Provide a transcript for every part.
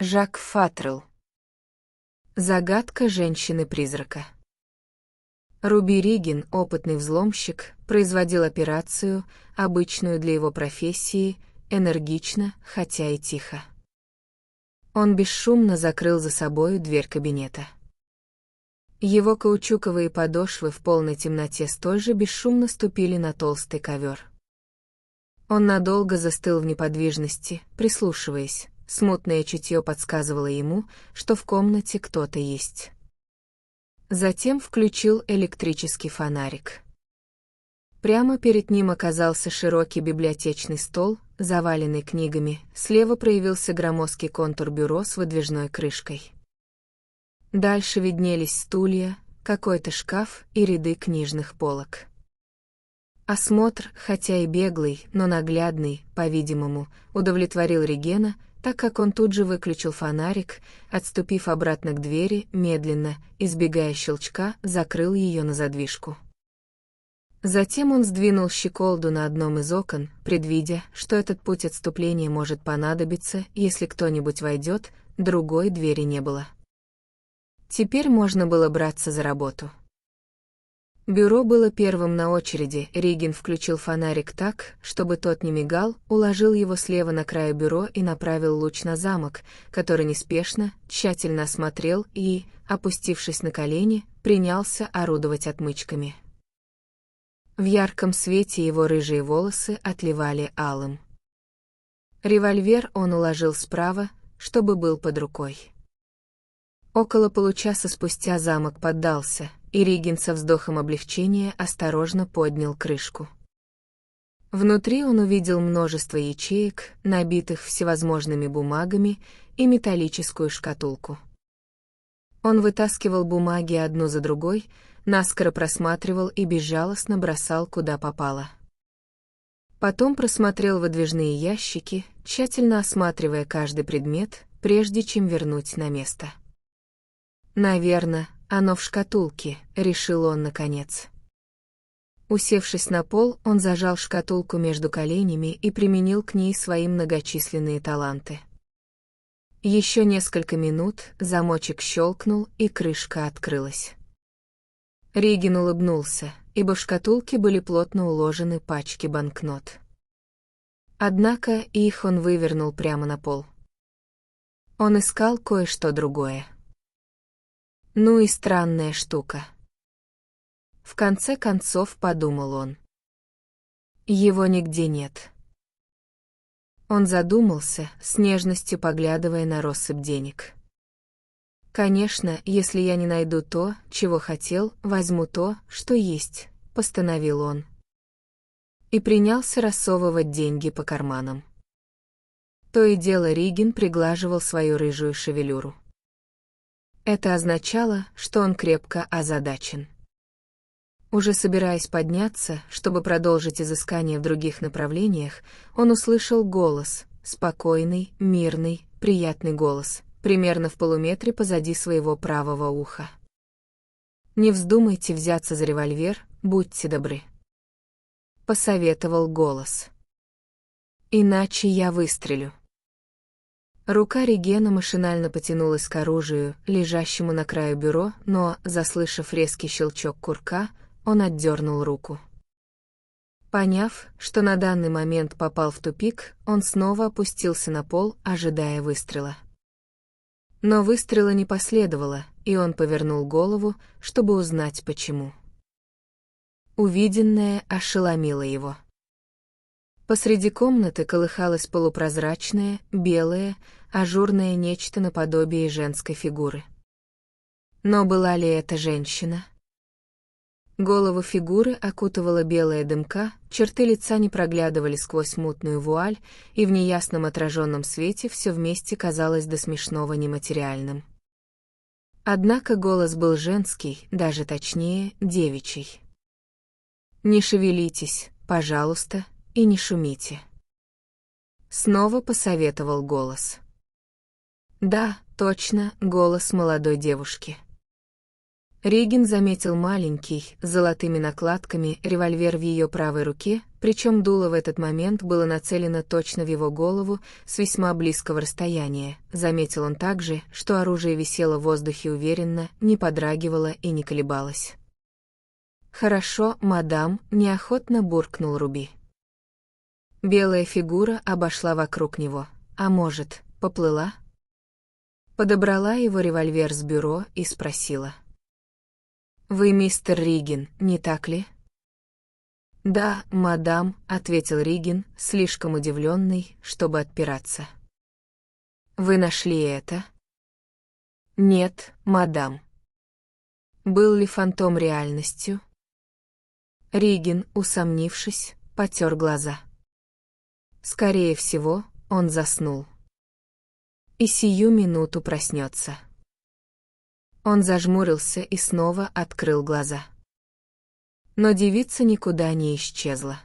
Жак Фатрелл. Загадка женщины-призрака. Руби Риген, опытный взломщик, производил операцию, обычную для его профессии, энергично, хотя и тихо. Он бесшумно закрыл за собою дверь кабинета. Его каучуковые подошвы в полной темноте столь же бесшумно ступили на толстый ковер. Он надолго застыл в неподвижности, прислушиваясь. Смутное чутье подсказывало ему, что в комнате кто-то есть. Затем включил электрический фонарик. Прямо перед ним оказался широкий библиотечный стол, заваленный книгами, слева проявился громоздкий контур бюро с выдвижной крышкой. Дальше виднелись стулья, какой-то шкаф и ряды книжных полок. Осмотр, хотя и беглый, но наглядный, по-видимому, удовлетворил Ригена, так как он тут же выключил фонарик, отступив обратно к двери, медленно, избегая щелчка, закрыл ее на задвижку. Затем он сдвинул щеколду на одном из окон, предвидя, что этот путь отступления может понадобиться, если кто-нибудь войдет, другой двери не было. Теперь можно было браться за работу. Бюро было первым на очереди. Риген включил фонарик так, чтобы тот не мигал, уложил его слева на край бюро и направил луч на замок, который неспешно, тщательно осмотрел и, опустившись на колени, принялся орудовать отмычками. В ярком свете его рыжие волосы отливали алым. Револьвер он уложил справа, чтобы был под рукой. Около получаса спустя замок поддался, и Риген со вздохом облегчения осторожно поднял крышку. Внутри он увидел множество ячеек, набитых всевозможными бумагами, и металлическую шкатулку. Он вытаскивал бумаги одну за другой, наскоро просматривал и безжалостно бросал куда попало. Потом просмотрел выдвижные ящики, тщательно осматривая каждый предмет, прежде чем вернуть на место. «Наверно, оно в шкатулке», — решил он наконец. Усевшись на пол, он зажал шкатулку между коленями и применил к ней свои многочисленные таланты. Еще несколько минут, замочек щелкнул, и крышка открылась. Риген улыбнулся, ибо в шкатулке были плотно уложены пачки банкнот. Однако их он вывернул прямо на пол. Он искал кое-что другое. Ну и странная штука. В конце концов подумал он. Его нигде нет. Он задумался, с нежностью поглядывая на россыпь денег. «Конечно, если я не найду то, чего хотел, возьму то, что есть», — постановил он. И принялся рассовывать деньги по карманам. То и дело Риген приглаживал свою рыжую шевелюру. Это означало, что он крепко озадачен. Уже собираясь подняться, чтобы продолжить изыскание в других направлениях, он услышал голос, спокойный, мирный, приятный голос, примерно в полуметре позади своего правого уха. «Не вздумайте взяться за револьвер, будьте добры», — посоветовал голос. «Иначе я выстрелю». Рука Ригена машинально потянулась к оружию, лежащему на краю бюро, но, заслышав резкий щелчок курка, он отдернул руку. Поняв, что на данный момент попал в тупик, он снова опустился на пол, ожидая выстрела. Но выстрела не последовало, и он повернул голову, чтобы узнать почему. Увиденное ошеломило его. Посреди комнаты колыхалось полупрозрачное, белое, ажурное нечто наподобие женской фигуры. Но была ли это женщина? Голову фигуры окутывала белая дымка, черты лица не проглядывали сквозь мутную вуаль, и в неясном отраженном свете все вместе казалось до смешного нематериальным. Однако голос был женский, даже точнее, девичий. «Не шевелитесь, пожалуйста, и не шумите», — снова посоветовал голос. Да, точно, голос молодой девушки. Риген заметил маленький, с золотыми накладками, револьвер в ее правой руке, причем дуло в этот момент было нацелено точно в его голову с весьма близкого расстояния. Заметил он также, что оружие висело в воздухе уверенно, не подрагивало и не колебалось. «Хорошо, мадам», — неохотно буркнул Руби. Белая фигура обошла вокруг него. А может, поплыла? Подобрала его револьвер с бюро и спросила. «Вы мистер Ригин, не так ли?» «Да, мадам», — ответил Ригин, слишком удивленный, чтобы отпираться. «Вы нашли это?» «Нет, мадам». Был ли фантом реальностью? Ригин, усомнившись, потер глаза. Скорее всего, он заснул. И сию минуту проснется. Он зажмурился и снова открыл глаза. Но девица никуда не исчезла.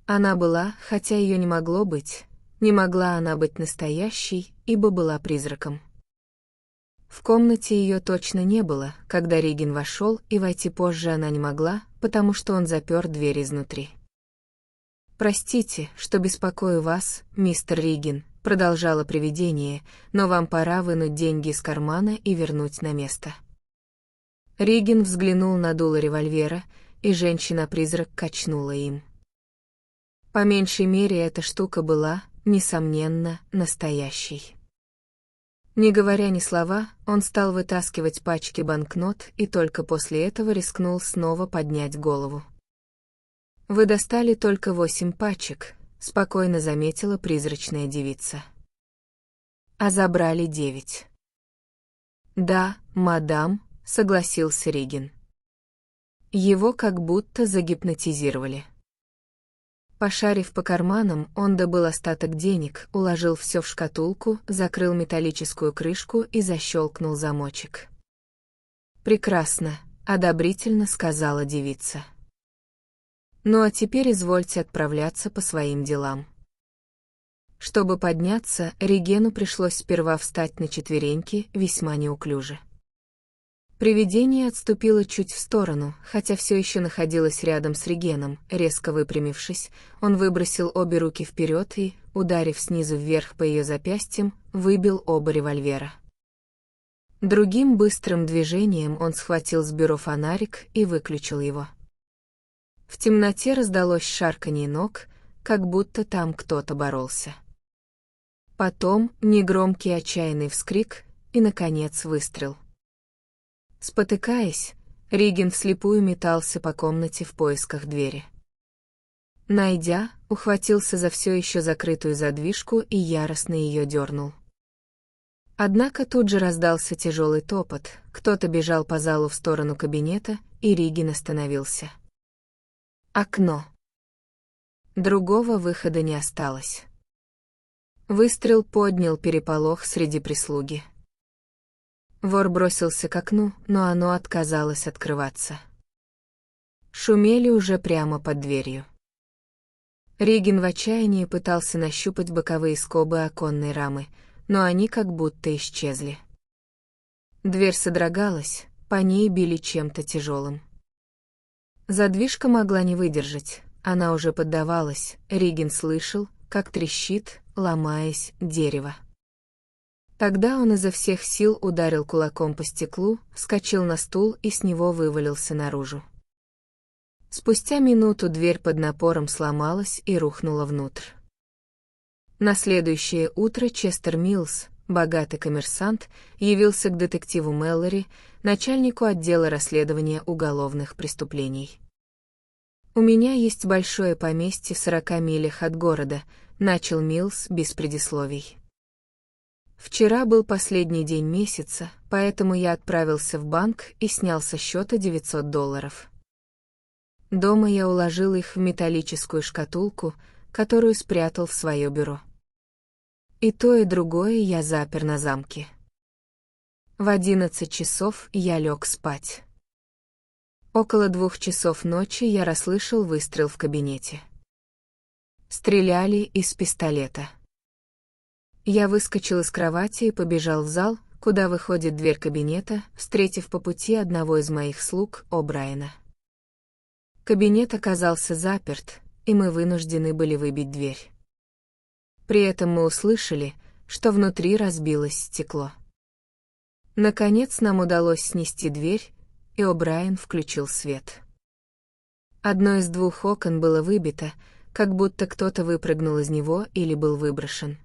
Она была, хотя ее не могло быть, не могла она быть настоящей, ибо была призраком. В комнате ее точно не было, когда Ригин вошел, и войти позже она не могла, потому что он запер дверь изнутри. «Простите, что беспокою вас, мистер Ригин», — продолжало привидение, «но вам пора вынуть деньги из кармана и вернуть на место». Ригин взглянул на дуло револьвера, и женщина-призрак качнула им. По меньшей мере эта штука была, несомненно, настоящей. Не говоря ни слова, он стал вытаскивать пачки банкнот и только после этого рискнул снова поднять голову. «Вы достали только 8 пачек», — спокойно заметила призрачная девица. «А забрали 9». «Да, мадам», — согласился Ригин. Его как будто загипнотизировали. Пошарив по карманам, он добыл остаток денег, уложил все в шкатулку, закрыл металлическую крышку и защелкнул замочек. «Прекрасно», — одобрительно сказала девица. «Ну а теперь извольте отправляться по своим делам». Чтобы подняться, Ригену пришлось сперва встать на четвереньки, весьма неуклюже. Привидение отступило чуть в сторону, хотя все еще находилось рядом с Ригеном. Резко выпрямившись, он выбросил обе руки вперед и, ударив снизу вверх по ее запястьям, выбил оба револьвера. Другим быстрым движением он схватил с бюро фонарик и выключил его. В темноте раздалось шарканье ног, как будто там кто-то боролся. Потом негромкий отчаянный вскрик и, наконец, выстрел. Спотыкаясь, Ригин вслепую метался по комнате в поисках двери. Найдя, ухватился за все еще закрытую задвижку и яростно ее дернул. Однако тут же раздался тяжелый топот, кто-то бежал по залу в сторону кабинета, и Ригин остановился. Окно. Другого выхода не осталось. Выстрел поднял переполох среди прислуги. Вор бросился к окну, но оно отказалось открываться. Шумели уже прямо под дверью. Ригин в отчаянии пытался нащупать боковые скобы оконной рамы, но они как будто исчезли. Дверь содрогалась, по ней били чем-то тяжелым. Задвижка могла не выдержать, она уже поддавалась, Ригин слышал, как трещит, ломаясь, дерево. Тогда он изо всех сил ударил кулаком по стеклу, вскочил на стул и с него вывалился наружу. Спустя минуту дверь под напором сломалась и рухнула внутрь. На следующее утро Честер Миллс, богатый коммерсант, явился к детективу Мэллори, начальнику отдела расследования уголовных преступлений. «У меня есть большое поместье в 40 милях от города», — начал Миллс без предисловий. «Вчера был последний день месяца, поэтому я отправился в банк и снял со счета $900. Дома я уложил их в металлическую шкатулку, которую спрятал в свое бюро. И то, и другое я запер на замке. В 11 часов я лег спать. Около 2 часов ночи я расслышал выстрел в кабинете. Стреляли из пистолета. Я выскочил из кровати и побежал в зал, куда выходит дверь кабинета, встретив по пути одного из моих слуг, О'Брайена. Кабинет оказался заперт, и мы вынуждены были выбить дверь. При этом мы услышали, что внутри разбилось стекло. Наконец нам удалось снести дверь, и О'Брайен включил свет. Одно из двух окон было выбито, как будто кто-то выпрыгнул из него или был выброшен.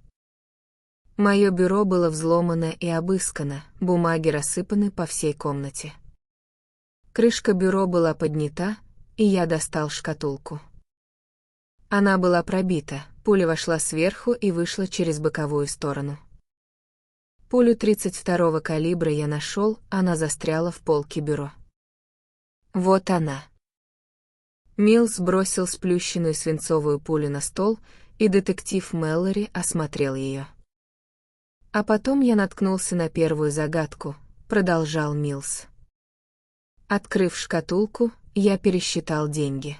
Мое бюро было взломано и обыскано, бумаги рассыпаны по всей комнате. Крышка бюро была поднята, и я достал шкатулку. Она была пробита, пуля вошла сверху и вышла через боковую сторону. Пулю 32-го калибра я нашел, она застряла в полке бюро. Вот она. Милс бросил сплющенную свинцовую пулю на стол, и детектив Мэллори осмотрел ее. А потом я наткнулся на первую загадку, продолжал Милс. Открыв шкатулку, я пересчитал деньги.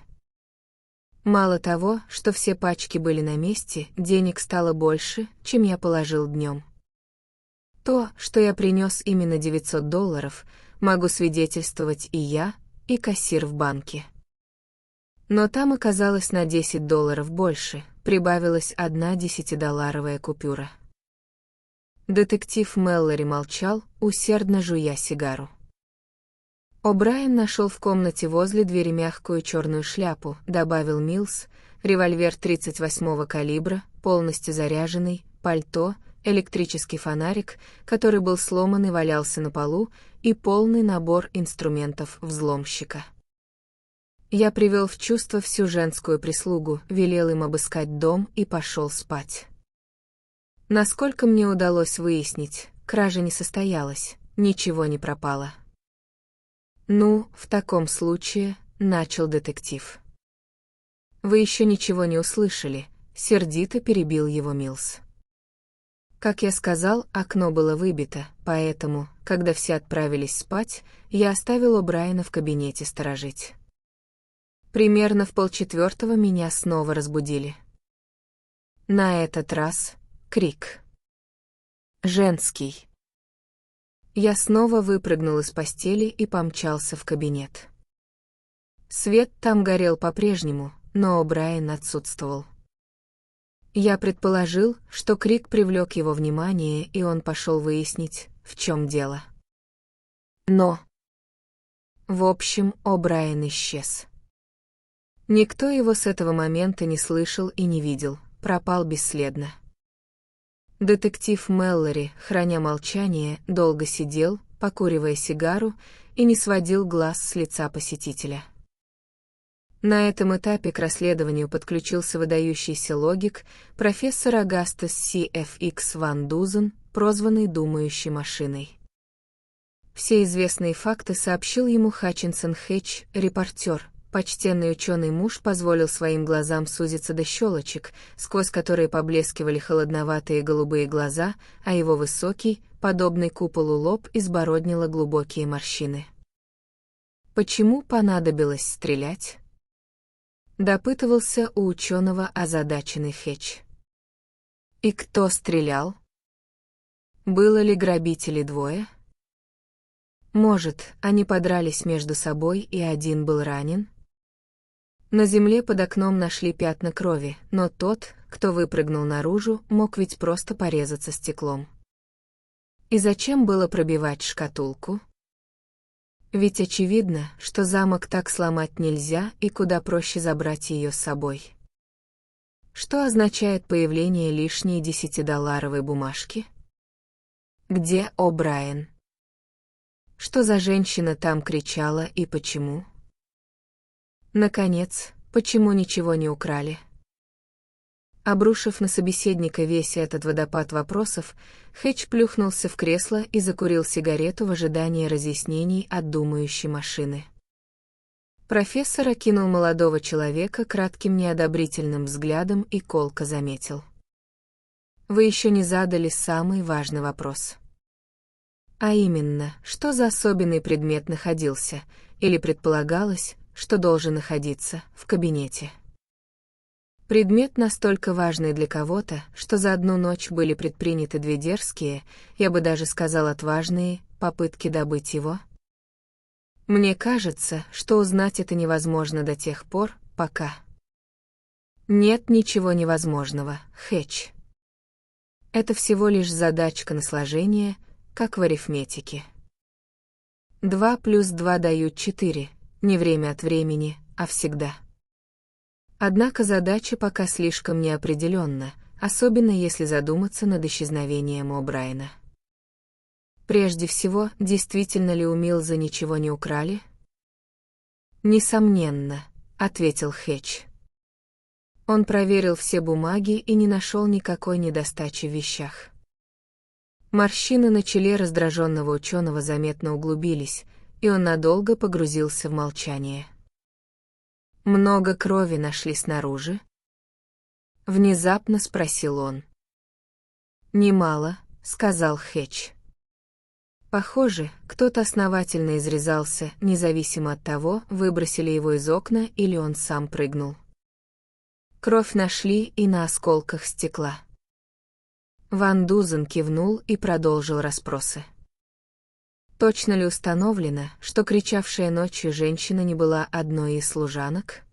Мало того, что все пачки были на месте, денег стало больше, чем я положил днем. То, что я принес именно $900, могу свидетельствовать и я, и кассир в банке. Но там оказалось на $10 больше, прибавилась одна 10-долларовая купюра. Детектив Мэллори молчал, усердно жуя сигару. О'Брайен нашел в комнате возле двери мягкую черную шляпу, добавил Милс, револьвер 38-го калибра, полностью заряженный, пальто, электрический фонарик, который был сломан и валялся на полу, и полный набор инструментов взломщика. Я привел в чувство всю женскую прислугу, велел им обыскать дом и пошел спать. Насколько мне удалось выяснить, кража не состоялась, ничего не пропало. «Ну, в таком случае», — начал детектив. «Вы еще ничего не услышали», — сердито перебил его Милс. Как я сказал, окно было выбито, поэтому, когда все отправились спать, я оставил О'Брайена в кабинете сторожить. Примерно в 3:30 меня снова разбудили. На этот раз крик. Женский. Я снова выпрыгнул из постели и помчался в кабинет. Свет там горел по-прежнему, но О'Брайен отсутствовал. Я предположил, что крик привлек его внимание, и он пошел выяснить, в чем дело. Но... В общем, О'Брайен исчез. Никто его с этого момента не слышал и не видел, пропал бесследно. Детектив Мэллори, храня молчание, долго сидел, покуривая сигару, и не сводил глаз с лица посетителя. На этом этапе к расследованию подключился выдающийся логик, профессор Агастас Си.Ф.Икс Ван Дузен, прозванный «думающей машиной». Все известные факты сообщил ему Хатчинсон Хэтч, репортер. Почтенный ученый муж позволил своим глазам сузиться до щелочек, сквозь которые поблескивали холодноватые голубые глаза, а его высокий, подобный куполу лоб избороднило глубокие морщины. Почему понадобилось стрелять? Допытывался у ученого озадаченный Хэтч. И кто стрелял? Было ли грабителей двое? Может, они подрались между собой, и один был ранен? На земле под окном нашли пятна крови, но тот, кто выпрыгнул наружу, мог ведь просто порезаться стеклом. И зачем было пробивать шкатулку? Ведь очевидно, что замок так сломать нельзя, и куда проще забрать ее с собой. Что означает появление лишней 10-долларовой бумажки? Где О'Брайен? Что за женщина там кричала и почему? Наконец, почему ничего не украли? Обрушив на собеседника весь этот водопад вопросов, Хэтч плюхнулся в кресло и закурил сигарету в ожидании разъяснений от думающей машины. Профессор окинул молодого человека кратким неодобрительным взглядом и колко заметил. Вы еще не задали самый важный вопрос. А именно, что за особенный предмет находился, или предполагалось, что должен находиться, в кабинете. Предмет настолько важный для кого-то, что за одну ночь были предприняты две дерзкие, я бы даже сказал отважные, попытки добыть его. Мне кажется, что узнать это невозможно до тех пор, пока... Нет ничего невозможного, Хэтч. Это всего лишь задачка на сложение, как в арифметике. 2 плюс 2 дают 4, не время от времени, а всегда. Однако задача пока слишком неопределенна, особенно если задуматься над исчезновением О'Брайена. Прежде всего, действительно ли у Милза ничего не украли? «Несомненно», — ответил Хэтч. Он проверил все бумаги и не нашел никакой недостачи в вещах. Морщины на челе раздраженного ученого заметно углубились, и он надолго погрузился в молчание. «Много крови нашли снаружи?» Внезапно спросил он. «Немало», — сказал Хэтч. Похоже, кто-то основательно изрезался, независимо от того, выбросили его из окна или он сам прыгнул. Кровь нашли и на осколках стекла. Ван Дузен кивнул и продолжил расспросы. Точно ли установлено, что кричавшая ночью женщина не была одной из служанок?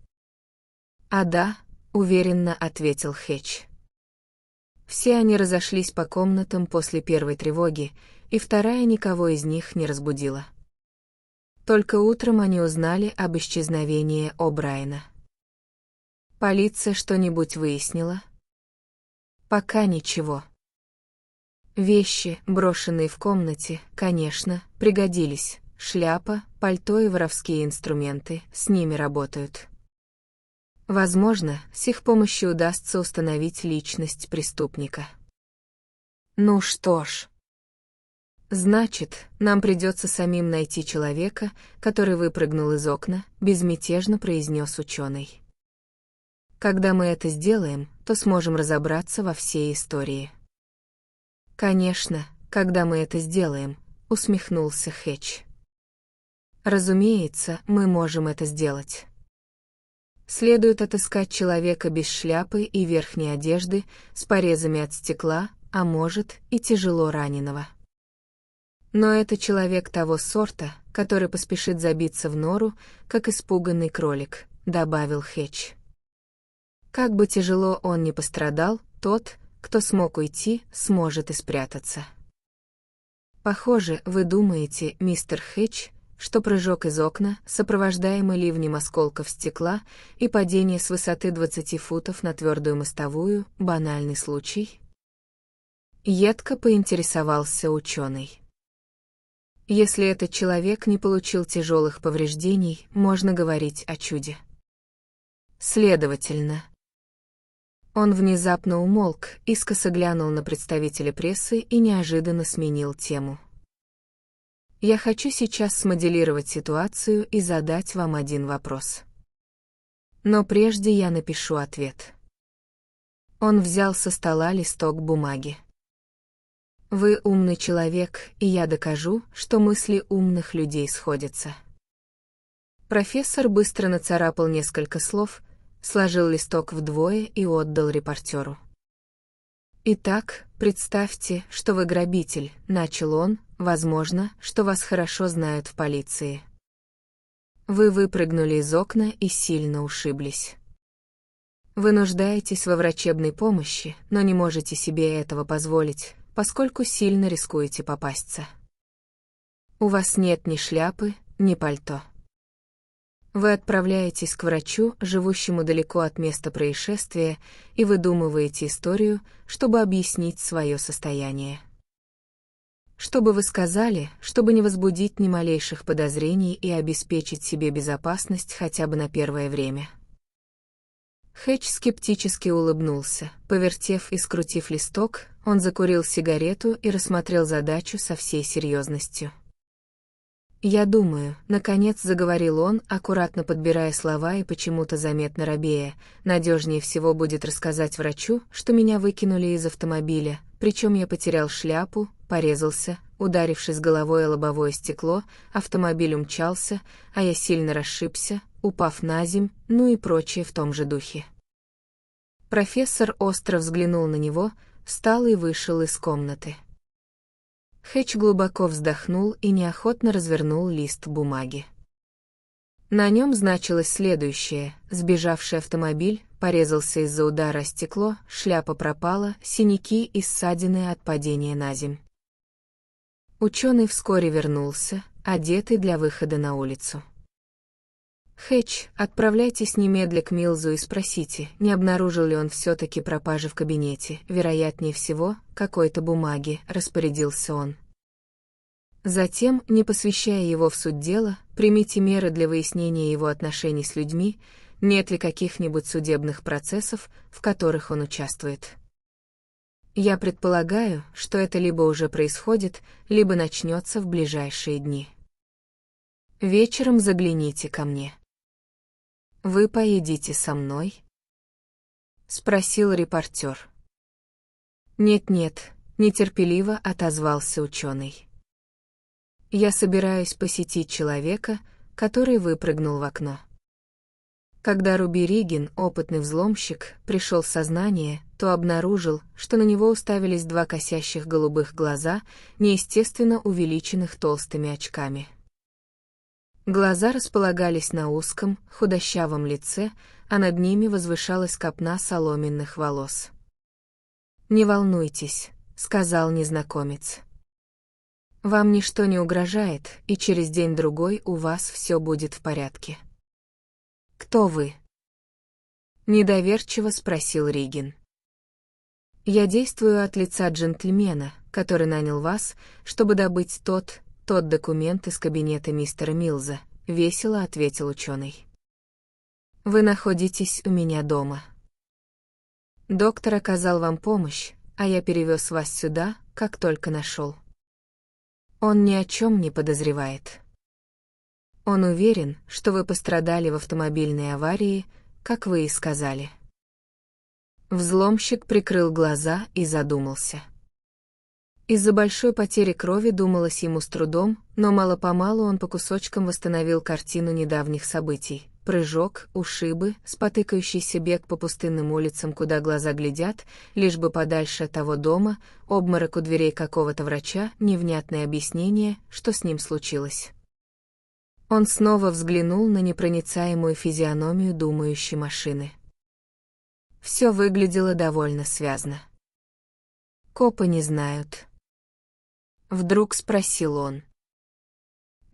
«А да», — уверенно ответил Хэтч. Все они разошлись по комнатам после первой тревоги, и вторая никого из них не разбудила. Только утром они узнали об исчезновении О'Брайена. Полиция что-нибудь выяснила? Пока ничего. Вещи, брошенные в комнате, конечно, пригодились. Шляпа, пальто и воровские инструменты, с ними работают. Возможно, с их помощью удастся установить личность преступника. Ну что ж. Значит, нам придется самим найти человека, который выпрыгнул из окна, безмятежно произнес ученый. Когда мы это сделаем, то сможем разобраться во всей истории. Конечно, когда мы это сделаем, усмехнулся Хэтч. Разумеется, мы можем это сделать. Следует отыскать человека без шляпы и верхней одежды, с порезами от стекла, а может, и тяжело раненого. Но это человек того сорта, который поспешит забиться в нору, как испуганный кролик, добавил Хэтч. Как бы тяжело он ни пострадал, тот, кто смог уйти, сможет и спрятаться. Похоже, вы думаете, мистер Хэтч, что прыжок из окна, сопровождаемый ливнем осколков стекла и падение с высоты 20 футов на твердую мостовую, банальный случай? Едко поинтересовался ученый. Если этот человек не получил тяжелых повреждений, можно говорить о чуде. Следовательно. Он внезапно умолк, искоса глянул на представителя прессы и неожиданно сменил тему. Я хочу сейчас смоделировать ситуацию и задать вам один вопрос. Но прежде я напишу ответ. Он взял со стола листок бумаги. Вы умный человек, и я докажу, что мысли умных людей сходятся. Профессор быстро нацарапал несколько слов, сложил листок вдвое и отдал репортеру. «Итак, представьте, что вы грабитель», — начал он, — «возможно, что вас хорошо знают в полиции. Вы выпрыгнули из окна и сильно ушиблись. Вы нуждаетесь во врачебной помощи, но не можете себе этого позволить, поскольку сильно рискуете попасться. У вас нет ни шляпы, ни пальто. Вы отправляетесь к врачу, живущему далеко от места происшествия, и выдумываете историю, чтобы объяснить свое состояние. Что бы вы сказали, чтобы не возбудить ни малейших подозрений и обеспечить себе безопасность хотя бы на первое время? Хэтч скептически улыбнулся. Повертев и скрутив листок, он закурил сигарету и рассмотрел задачу со всей серьезностью. «Я думаю», — наконец заговорил он, аккуратно подбирая слова и почему-то заметно робея, «надежнее всего будет рассказать врачу, что меня выкинули из автомобиля, причем я потерял шляпу, порезался, ударившись головой о лобовое стекло, автомобиль умчался, а я сильно расшибся, упав на земь, ну и прочее в том же духе». Профессор остро взглянул на него, встал и вышел из комнаты. Хэтч глубоко вздохнул и неохотно развернул лист бумаги. На нем значилось следующее: сбежавший автомобиль порезался из-за удара о стекло, шляпа пропала, синяки и ссадины от падения на земь. Ученый вскоре вернулся, одетый для выхода на улицу. «Хэтч, отправляйтесь немедля к Милзу и спросите, не обнаружил ли он все-таки пропажи в кабинете, вероятнее всего, какой-то бумаги», — распорядился он. Затем, не посвящая его в суть дела, примите меры для выяснения его отношений с людьми, нет ли каких-нибудь судебных процессов, в которых он участвует. Я предполагаю, что это либо уже происходит, либо начнется в ближайшие дни. Вечером загляните ко мне. «Вы поедите со мной?» — спросил репортер. «Нет-нет», — нетерпеливо отозвался ученый. «Я собираюсь посетить человека, который выпрыгнул в окно». Когда Руби Ригин, опытный взломщик, пришел в сознание, то обнаружил, что на него уставились два косящих голубых глаза, неестественно увеличенных толстыми очками. Глаза располагались на узком, худощавом лице, а над ними возвышалась копна соломенных волос. «Не волнуйтесь», — сказал незнакомец. «Вам ничто не угрожает, и через день-другой у вас все будет в порядке». «Кто вы?» — недоверчиво спросил Ригин. «Я действую от лица джентльмена, который нанял вас, чтобы добыть тот документ из кабинета мистера Милза», — весело ответил ученый. «Вы находитесь у меня дома. Доктор оказал вам помощь, а я перевез вас сюда, как только нашел. Он ни о чем не подозревает. Он уверен, что вы пострадали в автомобильной аварии, как вы и сказали». Взломщик прикрыл глаза и задумался. Из-за большой потери крови думалось ему с трудом, но мало-помалу он по кусочкам восстановил картину недавних событий. Прыжок, ушибы, спотыкающийся бег по пустынным улицам, куда глаза глядят, лишь бы подальше от того дома, обморок у дверей какого-то врача, невнятное объяснение, что с ним случилось. Он снова взглянул на непроницаемую физиономию думающей машины. Все выглядело довольно связно. «Копы не знают?» — вдруг спросил он.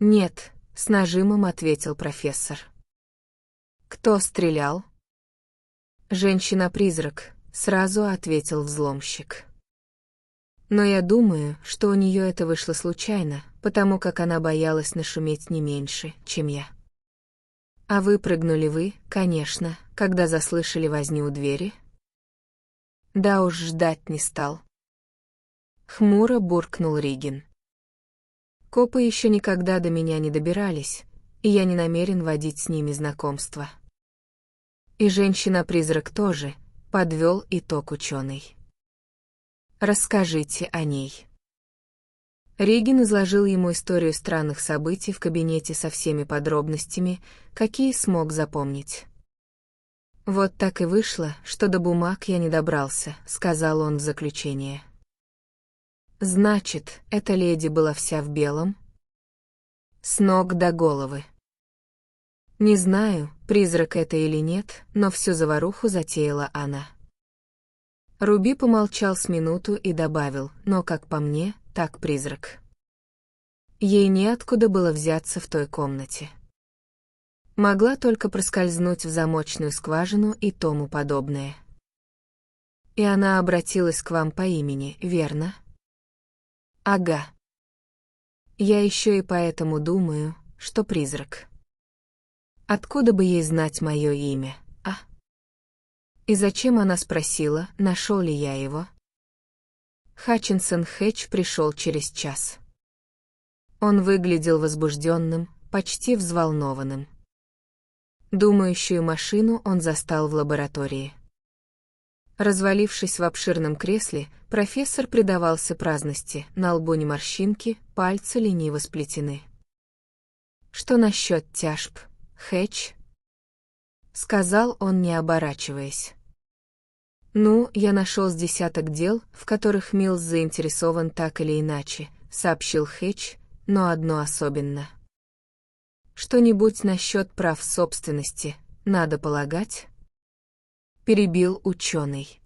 «Нет», — с нажимом ответил профессор. «Кто стрелял?» «Женщина-призрак», — сразу ответил взломщик. «Но я думаю, что у нее это вышло случайно, потому как она боялась нашуметь не меньше, чем я». «А выпрыгнули вы, конечно, когда заслышали возню у двери?» «Да уж, ждать не стал». Хмуро буркнул Ригин. «Копы еще никогда до меня не добирались, и я не намерен водить с ними знакомство». «И женщина-призрак тоже», — подвел итог ученый. «Расскажите о ней». Ригин изложил ему историю странных событий в кабинете со всеми подробностями, какие смог запомнить. «Вот так и вышло, что до бумаг я не добрался», — сказал он в заключение. «Значит, эта леди была вся в белом?» «С ног до головы». Не знаю, призрак это или нет, но всю заваруху затеяла она. Руби помолчал с минуту и добавил: «Но как по мне, так призрак». Ей неоткуда было взяться в той комнате. Могла только проскользнуть в замочную скважину и тому подобное. И она обратилась к вам по имени, верно? Ага. Я еще и поэтому думаю, что призрак. Откуда бы ей знать мое имя, а? И зачем она спросила, нашел ли я его? Хатчинсон Хэтч пришел через час. Он выглядел возбужденным, почти взволнованным. Думающую машину он застал в лаборатории. Развалившись в обширном кресле, профессор предавался праздности, на лбу не морщинки, пальцы лениво сплетены. «Что насчет тяжб, Хэтч?» — сказал он, не оборачиваясь. «Ну, я нашел с десяток дел, в которых Милз заинтересован так или иначе», — сообщил Хэтч, — «но одно особенно. Что-нибудь насчет прав собственности, надо полагать? Перебил ученый.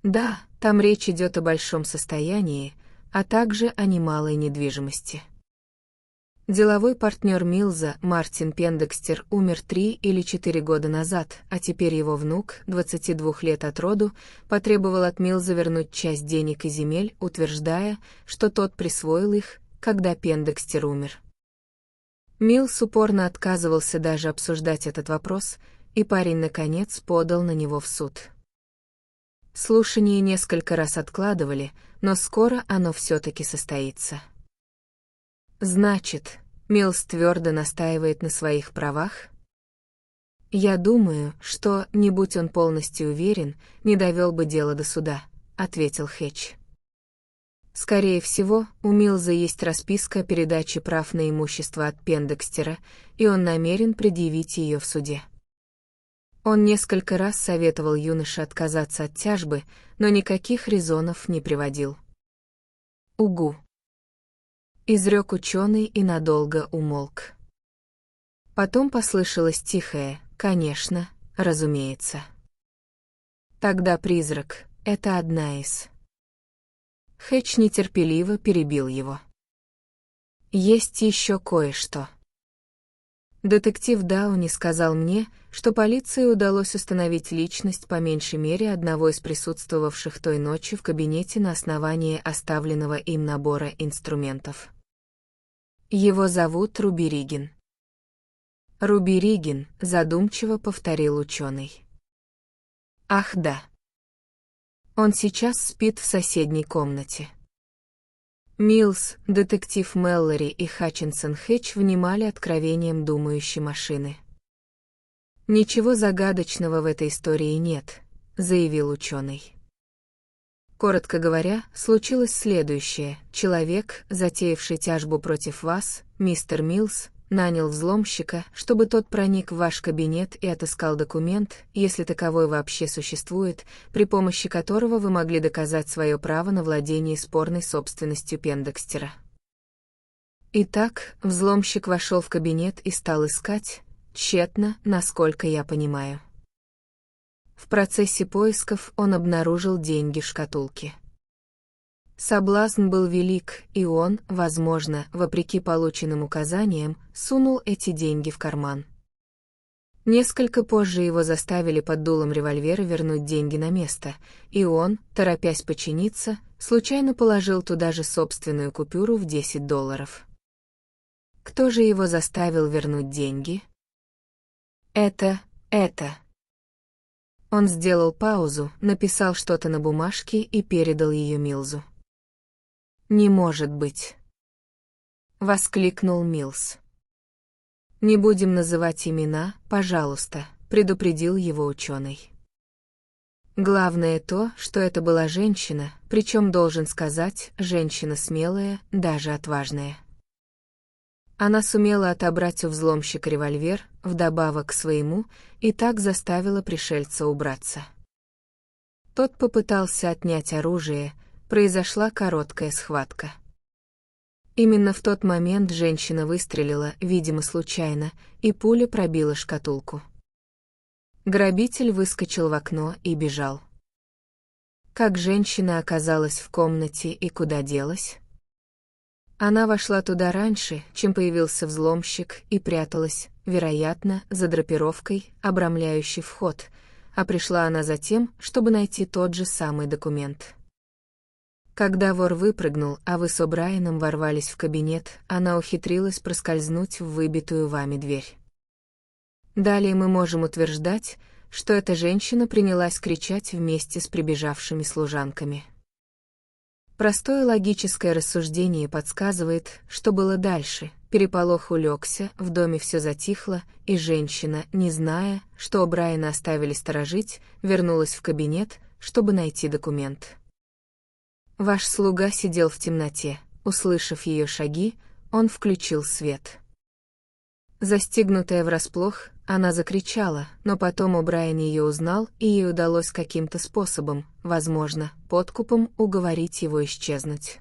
Да, там речь идет о большом состоянии, а также о немалой недвижимости. Деловой партнер Милза, Мартин Пендекстер, умер 3 или 4 года назад, а теперь его внук, 22 лет от роду, потребовал от Милза вернуть часть денег и земель, утверждая, что тот присвоил их, когда Пендекстер умер. Милз упорно отказывался даже обсуждать этот вопрос, и парень, наконец, подал на него в суд. Слушание несколько раз откладывали, но скоро оно все-таки состоится. Значит, Милз твердо настаивает на своих правах? Я думаю, что, не будь он полностью уверен, не довел бы дело до суда, ответил Хэтч. Скорее всего, у Милза есть расписка о передаче прав на имущество от Пендекстера, и он намерен предъявить ее в суде. Он несколько раз советовал юноше отказаться от тяжбы, но никаких резонов не приводил. «Угу», — изрек ученый и надолго умолк. Потом послышалось тихое «конечно, разумеется». Тогда призрак — это одна из... Хэтч нетерпеливо перебил его. Есть еще кое-что. Детектив Дауни сказал мне, что полиции удалось установить личность по меньшей мере одного из присутствовавших той ночью в кабинете на основании оставленного им набора инструментов. Его зовут Руби Ригин. Руби Ригин, задумчиво повторил ученый. Ах да. Он сейчас спит в соседней комнате. Милз, детектив Мэллори и Хатчинсон Хэтч внимали откровениям думающей машины. «Ничего загадочного в этой истории нет», — заявил ученый. Коротко говоря, случилось следующее. Человек, затеявший тяжбу против вас, мистер Милз, нанял взломщика, чтобы тот проник в ваш кабинет и отыскал документ, если таковой вообще существует, при помощи которого вы могли доказать свое право на владение спорной собственностью Пендекстера. Итак, взломщик вошел в кабинет и стал искать, тщетно, насколько я понимаю. В процессе поисков он обнаружил деньги в шкатулке. Соблазн был велик, и он, возможно, вопреки полученным указаниям, сунул эти деньги в карман. Несколько позже его заставили под дулом револьвера вернуть деньги на место, и он, торопясь подчиниться, случайно положил туда же собственную купюру в $10. Кто же его заставил вернуть деньги? Это. Он сделал паузу, написал что-то на бумажке и передал ее Милзу. «Не может быть!» — воскликнул Милз. «Не будем называть имена, пожалуйста», — предупредил его ученый. Главное то, что это была женщина, причем, должен сказать, женщина смелая, даже отважная. Она сумела отобрать у взломщика револьвер, вдобавок к своему, и так заставила пришельца убраться. Тот попытался отнять оружие, произошла короткая схватка. Именно в тот момент женщина выстрелила, видимо случайно, и пуля пробила шкатулку. Грабитель выскочил в окно и бежал. Как женщина оказалась в комнате и куда делась? Она вошла туда раньше, чем появился взломщик, и пряталась, вероятно, за драпировкой, обрамляющей вход, а пришла она за тем, чтобы найти тот же самый документ. Когда вор выпрыгнул, а вы с О'Брайеном ворвались в кабинет, она ухитрилась проскользнуть в выбитую вами дверь. Далее мы можем утверждать, что эта женщина принялась кричать вместе с прибежавшими служанками. Простое логическое рассуждение подсказывает, что было дальше. Переполох улегся, в доме все затихло, и женщина, не зная, что О'Брайена оставили сторожить, вернулась в кабинет, чтобы найти документ. Ваш слуга сидел в темноте. Услышав ее шаги, он включил свет. Застигнутая врасплох, она закричала, но потом О'Брайен ее узнал, и ей удалось каким-то способом, возможно, подкупом, уговорить его исчезнуть.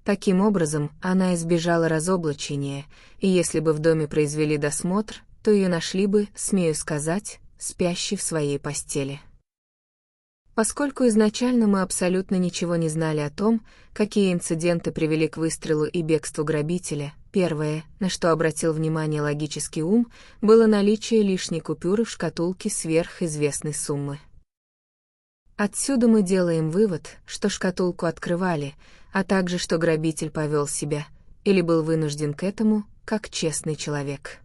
Таким образом, она избежала разоблачения, и если бы в доме произвели досмотр, то ее нашли бы, смею сказать, спящей в своей постели. Поскольку изначально мы абсолютно ничего не знали о том, какие инциденты привели к выстрелу и бегству грабителя, первое, на что обратил внимание логический ум, было наличие лишней купюры в шкатулке сверхизвестной суммы. Отсюда мы делаем вывод, что шкатулку открывали, а также что грабитель повел себя, или был вынужден к этому, как честный человек.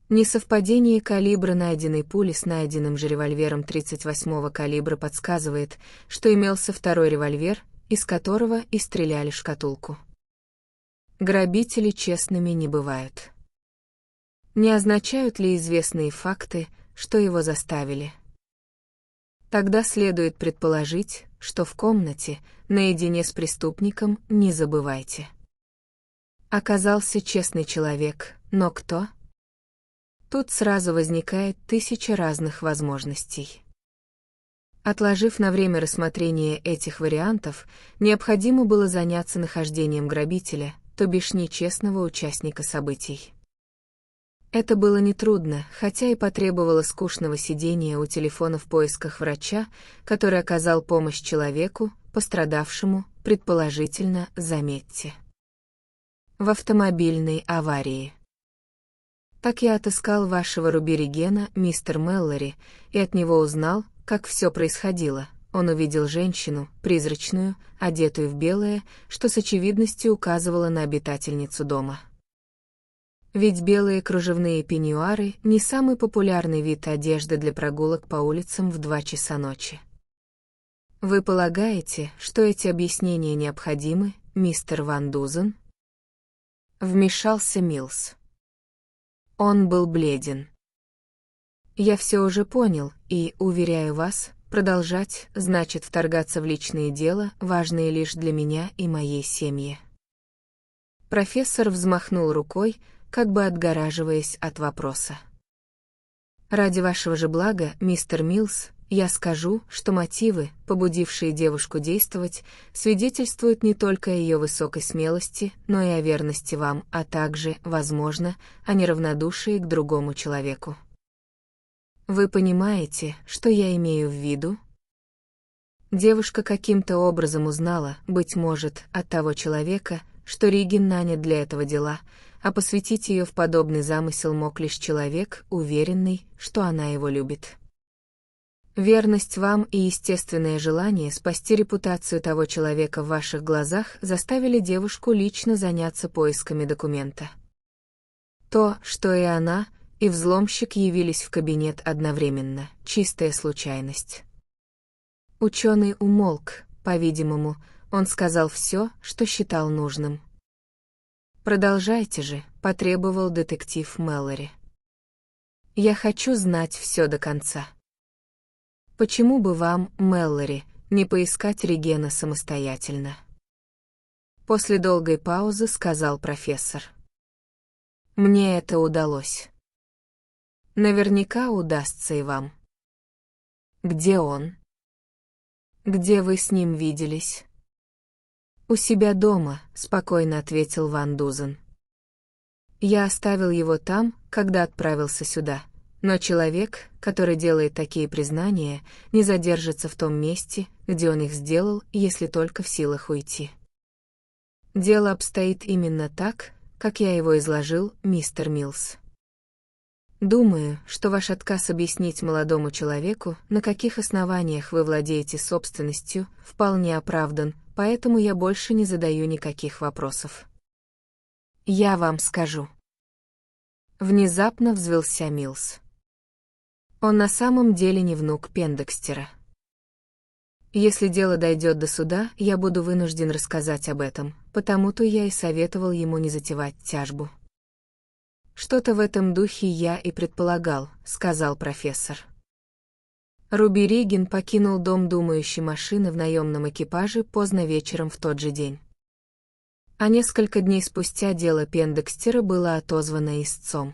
Несовпадение калибра найденной пули с найденным же револьвером 38-го калибра подсказывает, что имелся второй револьвер, из которого и стреляли в шкатулку. Грабители честными не бывают. Не означают ли известные факты, что его заставили? Тогда следует предположить, что в комнате, наедине с преступником, не забывайте. Оказался честный человек, но кто? Тут сразу возникает 1000 разных возможностей. Отложив на время рассмотрения этих вариантов, необходимо было заняться нахождением грабителя, то бишь нечестного участника событий. Это было нетрудно, хотя и потребовало скучного сидения у телефона в поисках врача, который оказал помощь человеку, пострадавшему, предположительно, заметьте, в автомобильной аварии. Так я отыскал вашего Руберигена, мистер Мэллори, и от него узнал, как все происходило. Он увидел женщину, призрачную, одетую в белое, что с очевидностью указывало на обитательницу дома. Ведь белые кружевные пеньюары — не самый популярный вид одежды для прогулок по улицам в 2 часа ночи. Вы полагаете, что эти объяснения необходимы, мистер Ван Дузен? Вмешался Милс. Он был бледен. Я все уже понял, и, уверяю вас, продолжать значит вторгаться в личные дела, важные лишь для меня и моей семьи. Профессор взмахнул рукой, как бы отгораживаясь от вопроса. Ради вашего же блага, мистер Милс, я скажу, что мотивы, побудившие девушку действовать, свидетельствуют не только о ее высокой смелости, но и о верности вам, а также, возможно, о неравнодушии к другому человеку. Вы понимаете, что я имею в виду? Девушка каким-то образом узнала, быть может, от того человека, что Риген нанят для этого дела, а посвятить ее в подобный замысел мог лишь человек, уверенный, что она его любит. Верность вам и естественное желание спасти репутацию того человека в ваших глазах заставили девушку лично заняться поисками документа. То, что и она, и взломщик явились в кабинет одновременно, чистая случайность. Ученый умолк, по-видимому, он сказал все, что считал нужным. «Продолжайте же», — потребовал детектив Мэллори. «Я хочу знать все до конца». Почему бы вам, Мэллори, не поискать Ригена самостоятельно? После долгой паузы сказал профессор. Мне это удалось. Наверняка удастся и вам. Где он? Где вы с ним виделись? У себя дома, спокойно ответил Ван Дузен. Я оставил его там, когда отправился сюда. Но человек, который делает такие признания, не задержится в том месте, где он их сделал, если только в силах уйти. Дело обстоит именно так, как я его изложил, мистер Милс. Думаю, что ваш отказ объяснить молодому человеку, на каких основаниях вы владеете собственностью, вполне оправдан, поэтому я больше не задаю никаких вопросов. Я вам скажу. Внезапно взвился Милс. Он на самом деле не внук Пендекстера. Если дело дойдет до суда, я буду вынужден рассказать об этом, потому-то я и советовал ему не затевать тяжбу. Что-то в этом духе я и предполагал, сказал профессор. Рубериген покинул дом думающей машины в наемном экипаже поздно вечером в тот же день. А несколько дней спустя дело Пендекстера было отозвано истцом.